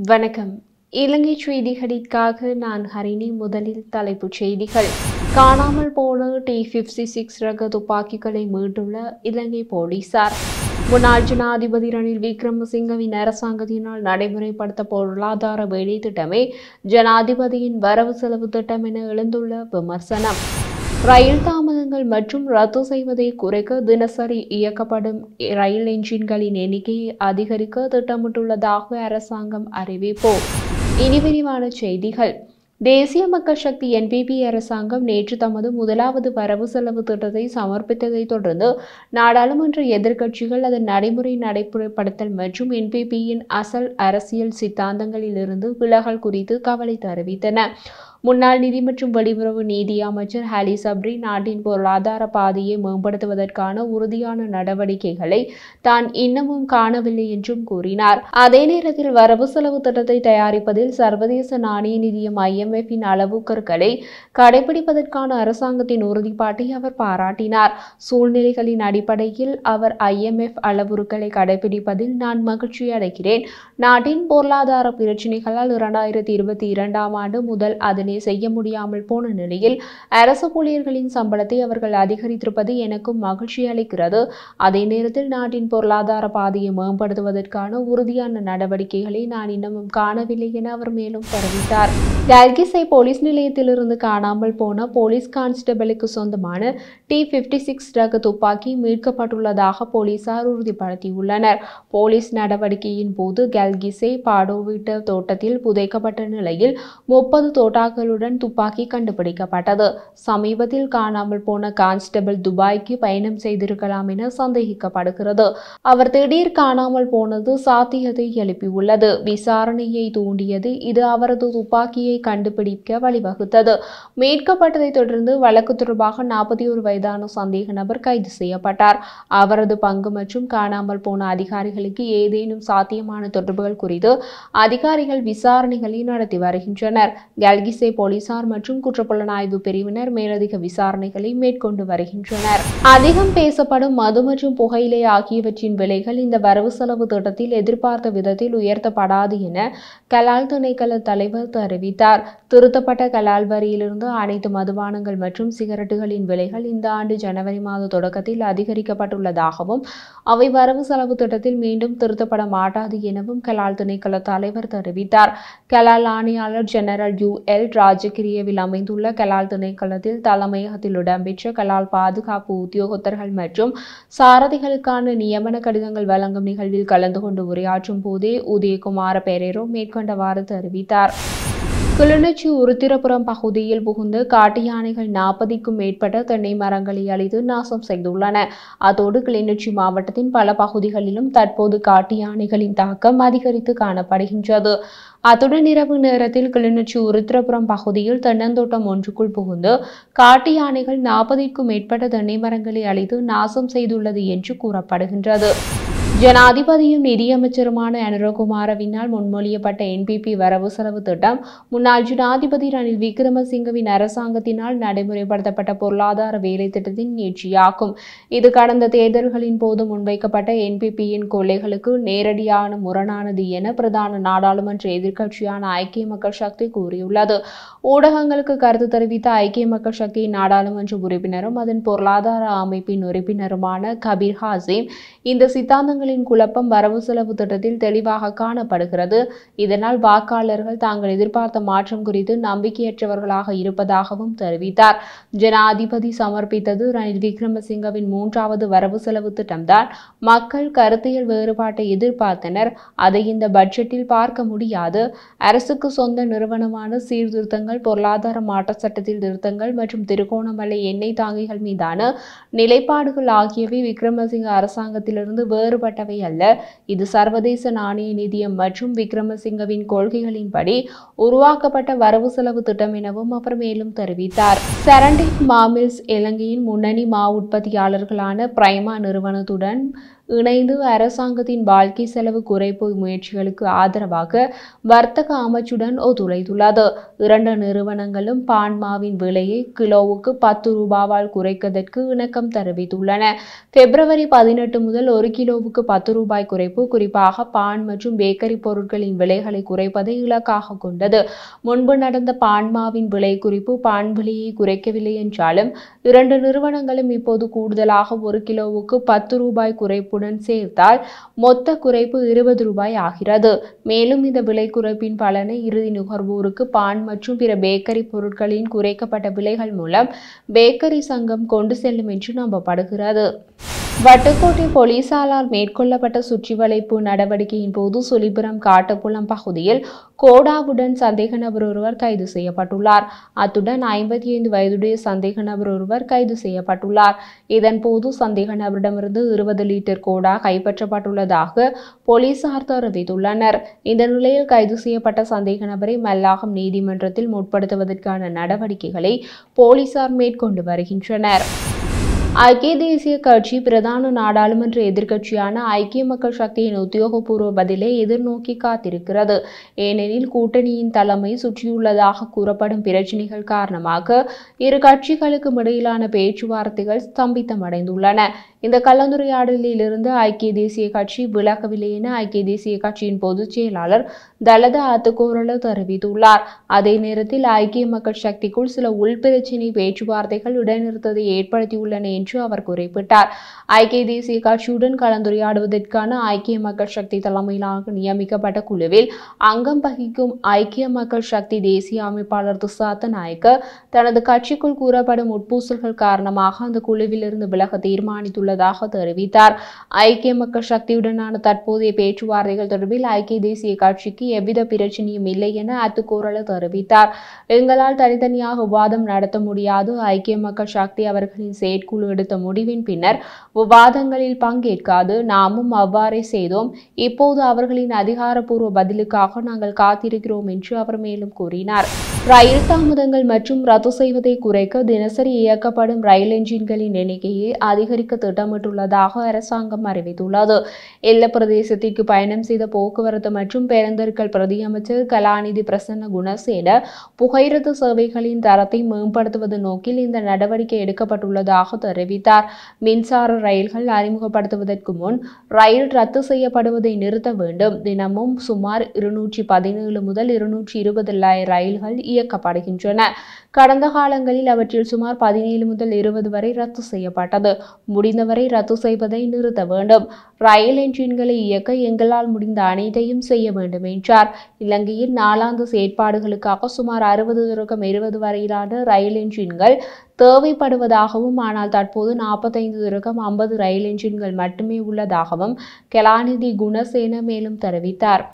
வணக்கம். இலங்கை செய்திகளுக்காக நான் ஹரிணி. முதலில் தலைப்புச் செய்திகள். காணாமல் போன T56 ரக துப்பாக்கிகளை மீட்டுள்ள இலங்கை போலீசார். முன்னாள் ஜனாதிபதி ரணில் விக்ரமசிங்கவின் அரசாங்கத்தினால் நடைமுறைப்படுத்த பொருளாதார வேலை திட்டமே ஜனாதிபதியின் வரவு செலவு திட்டம் என எழுந்துள்ள விமர்சனம். ரயில் தாமதங்கள் மற்றும் ரத்து செய்வதை குறைக்க தினசரி இயக்கப்படும் ரயில் என்ஜின்களின் எண்ணிக்கையை அதிகரிக்க திட்டமிட்டுள்ளதாக அரசாங்கம் அறிவிப்பு. இனி விரிவான செய்திகள். தேசிய மக்கள் சக்தி NPP அரசாங்கம் நேற்று தமது முதலாவது வரவு செலவு திட்டத்தை சமர்ப்பித்ததை தொடர்ந்து நாடாளுமன்ற எதிர்க்கட்சிகள் அதன் நடைமுறைப்படுத்தல் மற்றும் NPPயின் அசல் அரசியல் சித்தாந்தங்களிலிருந்து விலகல் குறித்து கவலை தெரிவித்தன. முன்னாள் நிதி மற்றும் வெளியுறவு நீதி அமைச்சர் ஹலி சப்ரி நாட்டின் பொருளாதார பாதையை மேம்படுத்துவதற்கான உறுதியான நடவடிக்கைகளை தான் இன்னமும் காணவில்லை என்றும் கூறினார். அதே நேரத்தில் வரவு செலவு திட்டத்தை தயாரிப்பதில் சர்வதேச நாணய நிதியம் IMFஇன் அளவுகோல்களை கடைபிடிப்பதற்கான அரசாங்கத்தின் உறுதிப்பாட்டை அவர் பாராட்டினார். சூழ்நிலைகளின் அடிப்படையில் அவர் IMF அளவுருக்களை கடைபிடிப்பதில் நான் மகிழ்ச்சி அடைகிறேன். நாட்டின் பொருளாதார பிரச்சினைகளால் 2022ஆம் ஆண்டு முதல் அதனை செய்ய முடியாமல் போன நிலையில் அரசு ஊழியர்களின் சம்பளத்தை அவர்கள் அதிகரித்திருப்பது எனக்கும் மகிழ்ச்சி அளிக்கிறது. அதே நேரத்தில் நாட்டின் பொருளாதார பாதையை மேம்படுத்துவதற்கான உறுதியான நடவடிக்கைகளை நான் இன்னமும் காணவில்லை என அவர் மேலும் தெரிவித்தார். கல்கிசை போலீஸ் நிலையத்திலிருந்து காணாமல் போன போலீஸ் கான்ஸ்டபிளுக்கு சொந்தமான T56 ரக துப்பாக்கி மீட்கப்பட்டுள்ளதாக போலீசார் உறுதிப்படுத்தியுள்ளனர். போலீஸ் நடவடிக்கையின் போது கல்கிசை பாடோவிட்ட தோட்டத்தில் புதைக்கப்பட்ட நிலையில் 30 தோட்டாக்களுடன் துப்பாக்கி கண்டுபிடிக்கப்பட்டது. சமீபத்தில் காணாமல் போன கான்ஸ்டபிள் துபாய்க்கு பயணம் செய்திருக்கலாம் என சந்தேகிக்கப்படுகிறது. அவர் திடீர் காணாமல் போனது சாத்தியத்தை எழுப்பியுள்ளது. விசாரணையை தூண்டியது. இது அவரது துப்பாக்கியை கண்டுபிடிக்க வழிவகுத்தது. மீட்கப்பட்டதை தொடர்ந்து வழக்கு தொடர்பாக 41 வயதான சந்தேக நபர் கைது செய்யப்பட்டார். அவரது பங்கு மற்றும் காணாமல் போன அதிகாரிகளுக்கு ஏதேனும் சாத்தியமான தொடர்புகள் குறித்து அதிகாரிகள் விசாரணைகளை நடத்தி வருகின்றனர். கல்கிசை போலீசார் மற்றும் குற்றப்புலனாய்வு பிரிவினர் மேலதிக விசாரணைகளை மேற்கொண்டு வருகின்றனர். அதிகம் பேசப்படும் மது மற்றும் புகையிலை ஆகியவற்றின் விலைகள் இந்த வரவு செலவு திட்டத்தில் எதிர்பார்த்த விதத்தில் உயர்த்தப்படாது என கலால் திணைக்கள தலைவர் தெரிவித்தார். திருத்தப்பட்ட கலால் வரியிலிருந்து அனைத்து மதுபானங்கள் மற்றும் சிகரெட்டுகளின் விலைகள் இந்த ஆண்டு ஜனவரி மாத தொடக்கத்தில் அதிகரிக்கப்பட்டுள்ளதாகவும் அவை வரவு செலவு திட்டத்தில் மீண்டும் திருத்தப்பட மாட்டாது எனவும் கலால் திணைக்கள தலைவர் தெரிவித்தார். கலால் ஆணையாளர் ஜெனரல் UL ராஜகிரியவில் அமைந்துள்ள கலால் திணைக்களத்தில் தலைமையகத்தில் இடம்பெற்ற கலால் பாதுகாப்பு உத்தியோகத்தர்கள் மற்றும் சாரதிகளுக்கான நியமன கடிதங்கள் வழங்கும் நிகழ்வில் கலந்து கொண்டு உரையாற்றும் போதே உதயகுமார பெரேரோ மேற்கொண்டவாறு தெரிவித்தார். கிளிநொச்சி உருத்திரபுரம் பகுதியில் புகுந்து காட்டு யானைகள் 40க்கும் மேற்பட்ட தென்னை மரங்களை அழித்து நாசம் செய்துள்ளன. அதோடு கிளிநொச்சி மாவட்டத்தின் பல பகுதிகளிலும் தற்போது காட்டு யானைகளின் தாக்கம் அதிகரித்து காணப்படுகின்றது. அத்துடன் இரவு நேரத்தில் கிளிநொச்சி உருத்திரபுரம் பகுதியில் தென்னந்தோட்டம் ஒன்றுக்குள் புகுந்து காட்டு யானைகள் 40க்கும் மேற்பட்ட தென்னை மரங்களை அழித்து நாசம் செய்துள்ளது என்று கூறப்படுகின்றது. ஜனாதிபதியும் நிதியமைச்சருமான அனுரகுமாரவினால் முன்மொழியப்பட்ட NPP வரவு செலவு திட்டம் முன்னாள் ஜனாதிபதி ரணில் விக்ரமசிங்கவின் அரசாங்கத்தினால் நடைமுறைப்படுத்தப்பட்ட பொருளாதார வேலை திட்டத்தின் நீட்சியாகும். இது கடந்த தேர்தல்களின் போது முன்வைக்கப்பட்ட NPPயின் கொள்கைகளுக்கு நேரடியான முரணானது என பிரதான நாடாளுமன்ற எதிர்க்கட்சியான ஐக்கிய மக்கள் சக்தி கூறியுள்ளது. ஊடகங்களுக்கு கருத்து தெரிவித்த ஐக்கிய மக்கள் சக்தியின் நாடாளுமன்ற உறுப்பினரும் அதன் பொருளாதார அமைப்பின் உறுப்பினருமான கபீர் ஹாசிம் இந்த சித்தாந்தங்கள் குழப்பம் வரவு செலவு திட்டத்தில் தெளிவாக காணப்படுகிறது. இதனால் வாக்காளர்கள் தாங்கள் எதிர்பார்த்த மாற்றம் குறித்து நம்பிக்கையற்றவர்களாக இருப்பதாகவும் தெரிவித்தார். ஜனாதிபதி சமர்ப்பித்தது ரணில் விக்ரமசிங்கவின் 3வது வரவு செலவு திட்டம்தான். மக்கள் கருத்தியல் வேறுபாட்டை எதிர்பார்த்தனர். அதை இந்த பட்ஜெட்டில் பார்க்க முடியாது. அரசுக்கு சொந்த நிறுவனமான சீர்திருத்தங்கள், பொருளாதார மாற்ற சட்டத்தில் திருத்தங்கள் மற்றும் திருகோணமலை எண்ணெய் தாங்கிகள் மீதான நிலைப்பாடுகள் ஆகியவை விக்ரமசிங்க அரசாங்கத்திலிருந்து வேறுபட்ட அல்ல. இது சர்வதேச நாணய நிதியம் மற்றும் விக்ரமசிங்கவின் கொள்கைகளின்படி உருவாக்கப்பட்ட வரவு செலவு திட்டம் எனவும் அவர் மேலும் தெரிவித்தார். சரண்டிக் மாமில்ஸ் இலங்கையின் முன்னணி மா உற்பத்தியாளர்களான பிரைமா நிறுவனத்துடன் இணைந்து அரசாங்கத்தின் வாழ்க்கை செலவு குறைப்பு முயற்சிகளுக்கு ஆதரவாக வர்த்தக அமைச்சுடன் ஒத்துழைத்துள்ளது. இரண்டு நிறுவனங்களும் பான்மாவின் விலையை கிலோவுக்கு 10 ரூபாவால் குறைப்பதற்கு இணக்கம் தெரிவித்துள்ளன. பிப்ரவரி 18 முதல் 1 கிலோவுக்கு 10 ரூபாய் குறைப்பு குறிப்பாக பான் மற்றும் பேக்கரி பொருட்களின் விலைகளை குறைப்பதை இலக்காக கொண்டது. முன்பு நடந்த பான்மாவின் விலை குறிப்பு பான் விலையை குறைக்கவில்லை என்றாலும் இரண்டு நிறுவனங்களும் இப்போது கூடுதலாக 1 கிலோவுக்கு 10 ரூபாய் குறைப்புடன் சேர்த்தால் மொத்த குறைப்பு 20 ரூபாய் ஆகிறது. மேலும் இந்த விலை குறைப்பின் பலனை இறுதி நுகர்வோருக்கு பான் மற்றும் பிற பேக்கரி பொருட்களின் குறைக்கப்பட்ட விலைகள் மூலம் பேக்கரி சங்கம் கொண்டு செல்லும் என்று நம்பப்படுகிறது. வட்டுக்கோட்டை போலீசாரால் மேற்கொள்ளப்பட்ட சுற்றிவளைப்பு நடவடிக்கையின் போது சுழிபுரம் காட்டுப்புலம் பகுதியில் கோடாவுடன் சந்தேக நபர் ஒருவர் கைது செய்யப்பட்டுள்ளார். அத்துடன் 55 வயதுடைய சந்தேக நபர் ஒருவர் கைது செய்யப்பட்டுள்ளார். இதன்போது சந்தேக நபரிடமிருந்து 20 லிட்டர் கோடா கைப்பற்றப்பட்டுள்ளதாக போலீசார் தெரிவித்துள்ளனர். இந்த நிலையில் கைது செய்யப்பட்ட சந்தேக நபரை மல்லாகம் நீதிமன்றத்தில் முற்படுத்துவதற்கான நடவடிக்கைகளை போலீசார் மேற்கொண்டு வருகின்றனர். ஐக்கிய தேசிய கட்சி பிரதான நாடாளுமன்ற எதிர்க்கட்சியான ஐக்கிய மக்கள் சக்தியின் உத்தியோகபூர்வ பதிலை எதிர்நோக்கி காத்திருக்கிறது. ஏனெனில் கூட்டணியின் தலைமை சுற்றியுள்ளதாக கூறப்படும் பிரச்சினைகள் காரணமாக இரு கட்சிகளுக்கும் இடையிலான பேச்சுவார்த்தைகள் ஸ்தம்பிதமடைந்துள்ளன. இந்த கலந்துரையாடலில் இருந்து ஐக்கிய தேசிய கட்சி விலகவில்லை என ஐக்கிய தேசிய கட்சியின் பொதுச் செயலாளர் தலத அத்துக்கோரள தெரிவித்துள்ளார். அதே நேரத்தில் ஐக்கிய மக்கள் சக்திக்குள் சில உள்பிரச்சினை பேச்சுவார்த்தைகள் இடைநிறுத்தத்தை ஏற்படுத்தியுள்ளன என்று அவர் குறிப்பிட்டார். ஐக்கிய தேசிய கட்சியுடன் கலந்துரையாடுவதற்கான ஐக்கிய மக்கள் சக்தி தலைமையிலாக நியமிக்கப்பட்ட குழுவில் அங்கம் வகிக்கும் ஐக்கிய மக்கள் சக்தி தேசிய அமைப்பாளர் துசாத்த நாயக்க தனது கட்சிக்குள் கூறப்படும் உட்பூசல்கள் காரணமாக அந்த குழுவில் இருந்து விலக தீர்மானித்துள்ளதாக தெரிவித்தார். ஐக்கிய மக்கள் சக்தியுடனான தற்போதைய பேச்சுவார்த்தைகள் தொடர்பில் ஐக்கிய தேசிய கட்சிக்கு எவ்வித பிரச்சனையும் இல்லை என அத்துக்கோரள தெரிவித்தார். எங்களால் தனித்தனியாக விவாதம் நடத்த முடியாது. ஐக்கிய மக்கள் சக்தி அவர்களின் செயற்குழு எடுத்த முடிவின் பின்னர் விவாதங்களில் பங்கேற்காது. நாமும் அவ்வாறே செய்தோம். இப்போது அவர்களின் அதிகாரப்பூர்வ பதிலுக்காக நாங்கள் காத்திருக்கிறோம் என்று அவர் மேலும் கூறினார். ரயில் தாமதங்கள் மற்றும் ரத்து செய்வதை குறைக்க தினசரி இயக்கப்படும் ரயில் என்ஜின்களின் எண்ணிக்கையை அதிகரிக்க திட்டமிட்டுள்ளதாக அரசாங்கம் அறிவித்துள்ளது. எல்ல பிரதேசத்திற்கு பயணம் செய்த போக்குவரத்து மற்றும் பெருந்தெருக்கள் பிரதியமைச்சர் கலாநிதி பிரசன்ன குணசேன புகையிரத சேவைகளின் தரத்தை மேம்படுத்துவது நோக்கில் இந்த நடவடிக்கை எடுக்கப்பட்டுள்ளதாக தெரிவித்தார். மின்சார ரயில்கள் அறிமுகப்படுத்துவதற்கு முன் ரயில் ரத்து செய்யப்படுவதை நிறுத்த வேண்டும். தினமும் சுமார் 217 முதல் 220 ரயில்கள் இயக்கப்படுகின்றன. கடந்த காலங்களில் அவற்றில் சுமார் 17 முதல் 20 வரை ரத்து செய்யப்பட்டது. முடிந்தவரை ரத்து செய்வதை நிறுத்த வேண்டும். ரயில் என்ஜின்களை இயக்க எங்களால் முடிந்த அனைத்தையும் செய்ய வேண்டும் என்றார். இலங்கையில் நாளாந்த செயற்பாடுகளுக்காக சுமார் 60-20 வரையிலான ரயில் என்ஜின்கள் தேவைப்படுவதாகவும் ஆனால் தற்போது 45-50 ரயில் என்ஜின்கள் மட்டுமே உள்ளதாகவும் கலாநிதி குணசேன மேலும் தெரிவித்தார்.